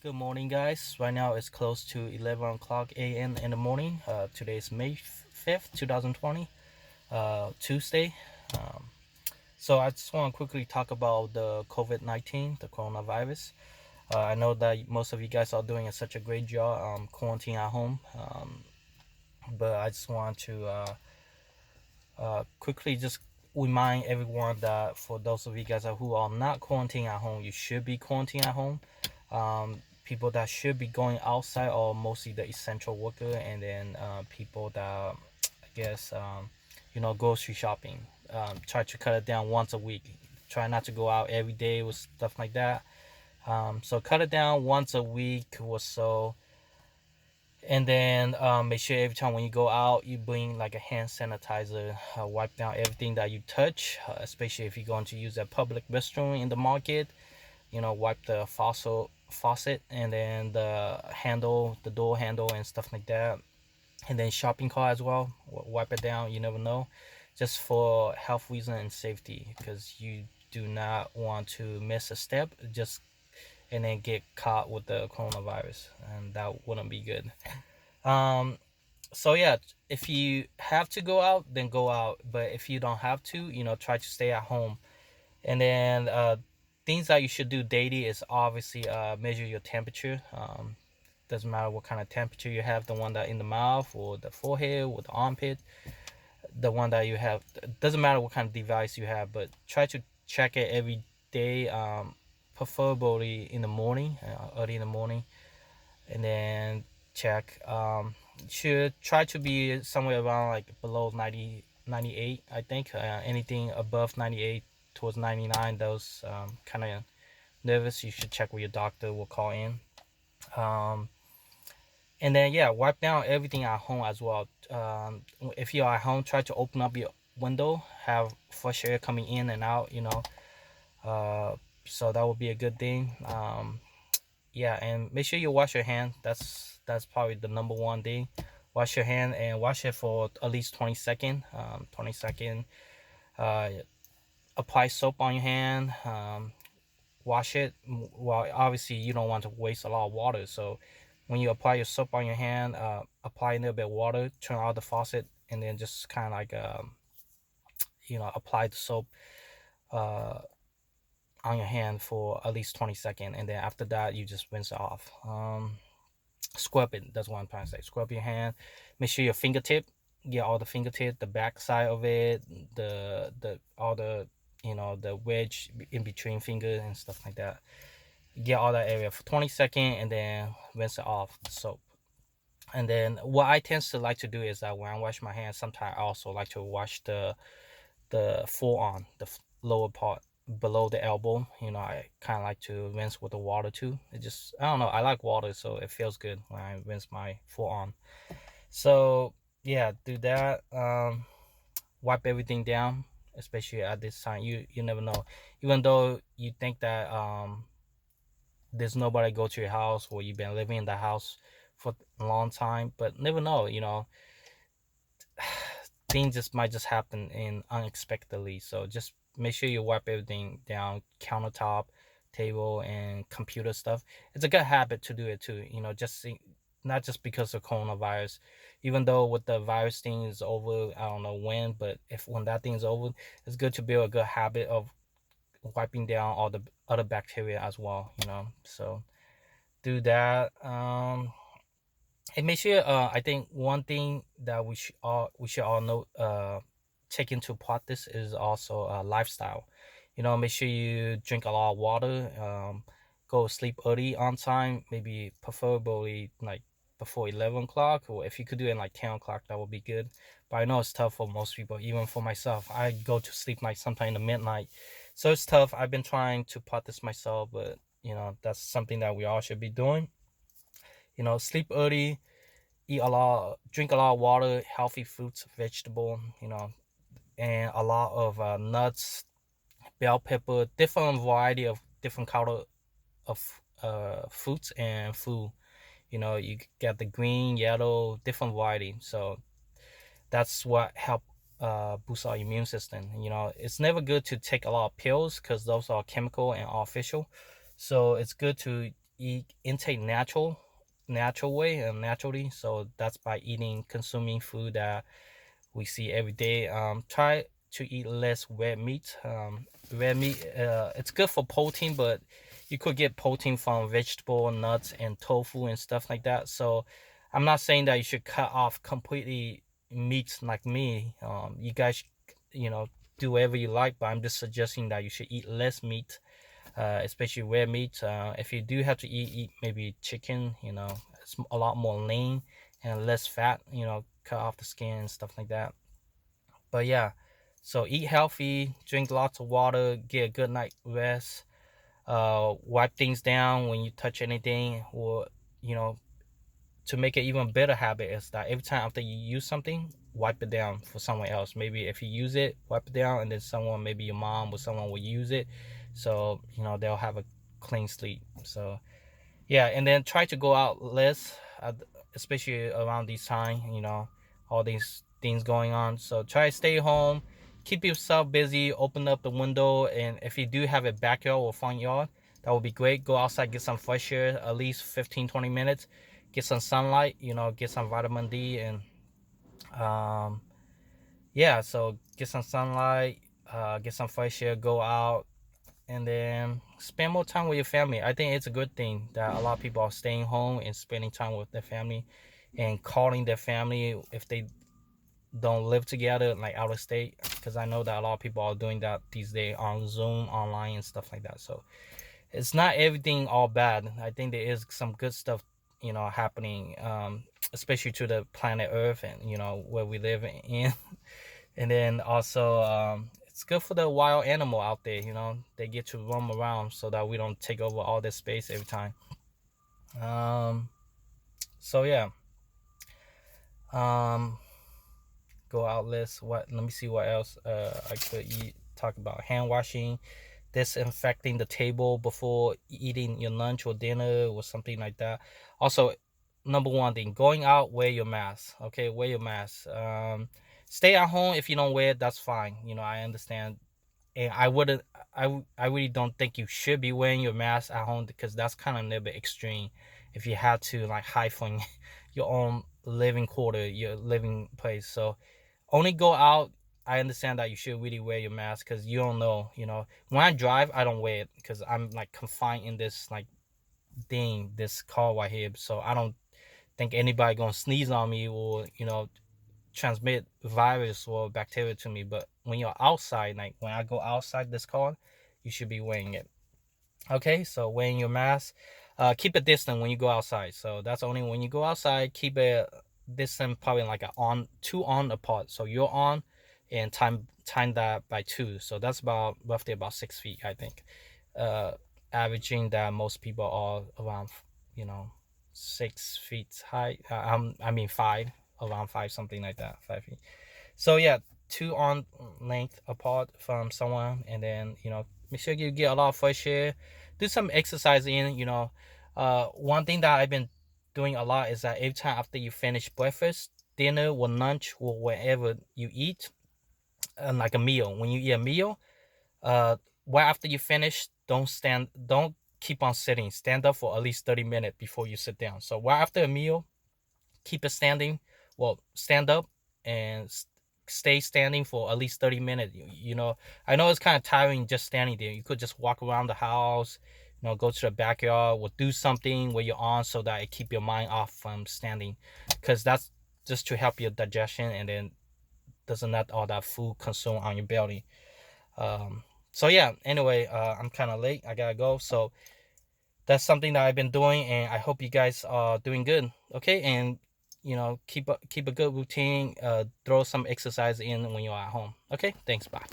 Good morning, guys. Right now it's close to 11 o'clock a.m. in the morning. Today is May 5th, 2020, Tuesday. Um, so I just want to quickly talk about the COVID-19, the coronavirus. I know that most of you guys are doing such a great job quarantining at home, but I just want to quickly just remind everyone that for those of you guys who are not quarantining at home, you should be quarantining at home. People that should be going outside are mostly the essential worker, and then people that I guess grocery shopping. Try to cut it down once a week. Try not to go out every day with stuff like that. So cut it down once a week or so, and then make sure every time when you go out, you bring like a hand sanitizer. Wipe down everything that you touch, especially if you're going to use a public restroom in the market. Wipe the faucet and then the handle, the door handle, and stuff like that. And then shopping cart as well. Wipe it down. You never know, just for health reason and safety, because you do not want to miss a step. Just and then get caught with the coronavirus, and that wouldn't be good. Um, so yeah, if you have to go out, then go out. But if you don't have to, try to stay at home. And then things that you should do daily is obviously measure your temperature. Doesn't matter what kind of temperature you have, the one that in the mouth or the forehead or the armpit, the one that you have. Doesn't matter what kind of device you have, but try to check it every day. Preferably in the morning, early in the morning, and then check. Should try to be somewhere around like below 90, 98. I think anything above 98 towards 99, those kind of nervous, you should check with your doctor. Will call in. Um, and then yeah, wipe down everything at home as well. If you're at home, try to open up your window, have fresh air coming in and out. Uh, so that would be a good thing. Yeah, and make sure you wash your hand. That's probably the number one thing. Wash your hand and wash it for at least 20 seconds. 20 second. Uh, Apply soap on your hand. Wash it. Well, obviously you don't want to waste a lot of water. So when you apply your soap on your hand, apply a little bit of water. Turn out the faucet, and then just kind of like apply the soap uh, on your hand for at least 20 seconds, and then after that you just rinse it off. Scrub it. That's what I'm trying to say. Scrub your hand. Make sure your fingertip, get all the fingertip, the back side of it, the all the the wedge in between fingers and stuff like that. Get all that area for 20 seconds, and then rinse it off the soap. And then what I tend to like to do is that when I wash my hands, sometimes I also like to wash the forearm, the lower part below the elbow. I kind of like to rinse with the water too. It just, I don't know, I like water, so it feels good when I rinse my forearm. So yeah, do that. Wipe everything down, especially at this time. You never know, even though you think that there's nobody go to your house, or you've been living in the house for a long time, but never know, things just might just happen in unexpectedly. So just make sure you wipe everything down, countertop, table, and computer stuff. It's a good habit to do it too. Not just because of coronavirus. Even though with the virus thing is over, I don't know when, but if when that thing is over, it's good to build a good habit of wiping down all the other bacteria as well. So do that. And make sure, I think one thing that we should all know, take into part this is also lifestyle. Make sure you drink a lot of water. Go sleep early on time, maybe preferably like before 11 o'clock, or if you could do it like 10 o'clock, that would be good. But I know it's tough for most people, even for myself. I go to sleep like sometime in the midnight, so it's tough. I've been trying to practice myself, but that's something that we all should be doing. Sleep early, eat a lot, drink a lot of water, healthy fruits, vegetable, and a lot of nuts, bell pepper, different variety of different color of fruits and food. You get the green, yellow, different variety. So that's what help boost our immune system. It's never good to take a lot of pills, because those are chemical and artificial. So it's good to intake natural way and naturally. So that's by consuming food that we see every day. Try to eat less red meat. Red meat, it's good for protein, but you could get protein from vegetable, nuts, and tofu and stuff like that. So I'm not saying that you should cut off completely meat like me. You guys, you know, do whatever you like, but I'm just suggesting that you should eat less meat, especially red meat. If you do have to eat maybe chicken, it's a lot more lean and less fat. Cut off the skin and stuff like that. But yeah, so eat healthy, drink lots of water, get a good night rest. Wipe things down when you touch anything, or you know, to make it even better habit is that every time after you use something, wipe it down for someone else. Maybe if you use it, wipe it down, and then someone, maybe your mom or someone will use it, so they'll have a clean sleep. So yeah, and then try to go out less, especially around this time. All these things going on. So try to stay home, keep yourself busy, open up the window, and if you do have a backyard or front yard, that would be great. Go outside, get some fresh air, at least 15-20 minutes, get some sunlight, get some vitamin D, and yeah, so get some sunlight, get some fresh air, go out, and then spend more time with your family. I think it's a good thing that a lot of people are staying home and spending time with their family and calling their family if they don't live together, like out of state, because I know that a lot of people are doing that these days on Zoom, online, and stuff like that. So it's not everything all bad. I think there is some good stuff, happening, especially to the planet Earth and where we live in. And then also, it's good for the wild animal out there. They get to roam around so that we don't take over all this space every time. So yeah. Go out list. Let me see what else I could talk about. Hand washing, disinfecting the table before eating your lunch or dinner or something like that. Also, number one thing, going out, wear your mask. Okay, wear your mask. Stay at home if you don't wear it, that's fine. I understand. And I wouldn't, I really don't think you should be wearing your mask at home, because that's kind of a little bit extreme. If you had to like hide from your own living quarter, your living place. So only go out. I understand that you should really wear your mask, because you don't know. When I drive, I don't wear it because I'm like confined in this like this car right here. So I don't think anybody gonna sneeze on me or transmit virus or bacteria to me. But when you're outside, like when I go outside this car, you should be wearing it. Okay, so wearing your mask. Keep a distance when you go outside. So that's only when you go outside. Keep a distance, probably like two on apart. So you're on, and time that by two. So that's roughly about 6 feet, I think. Uh, Averaging that most people are around, you know, 6 feet high. I mean five, around five, something like that, 5 feet. So yeah, two on length apart from someone, and then make sure you get a lot of fresh air. Do some exercising. One thing that I've been doing a lot is that every time after you finish breakfast, dinner, or lunch, or wherever you eat, like a meal. When you eat a meal, uh, right after you finish, don't keep on sitting. Stand up for at least 30 minutes before you sit down. So right after a meal, keep it standing. Well, stand up and stay standing for at least 30 minutes. I know it's kind of tiring just standing there. You could just walk around the house, go to the backyard, or do something where you're on, so that it keep your mind off from standing, because that's just to help your digestion, and then doesn't let all that food consume on your belly. So yeah, anyway, I'm kind of late, I gotta go. So that's something that I've been doing, and I hope you guys are doing good. Okay, and keep a good routine. Throw some exercise in when you're at home. Okay, thanks. Bye.